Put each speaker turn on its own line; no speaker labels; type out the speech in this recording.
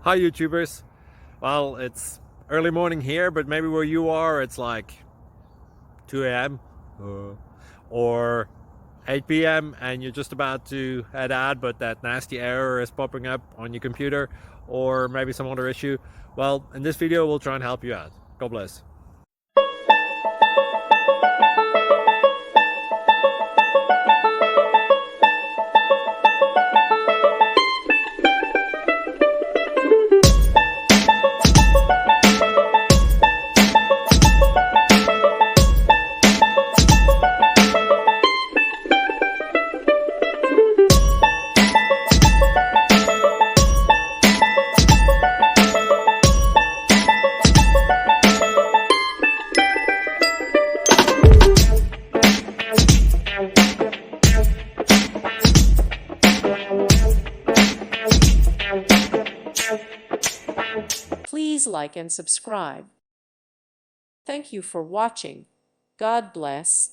Hi YouTubers. Well, it's early morning here, but maybe where you are it's like 2 a.m. or 8 p.m. and you're just about to head out, but that nasty error is popping up on your computer, or maybe some other issue. Well, in this video we'll try and help you out. God bless.
Please like and subscribe. Thank you for watching. God bless.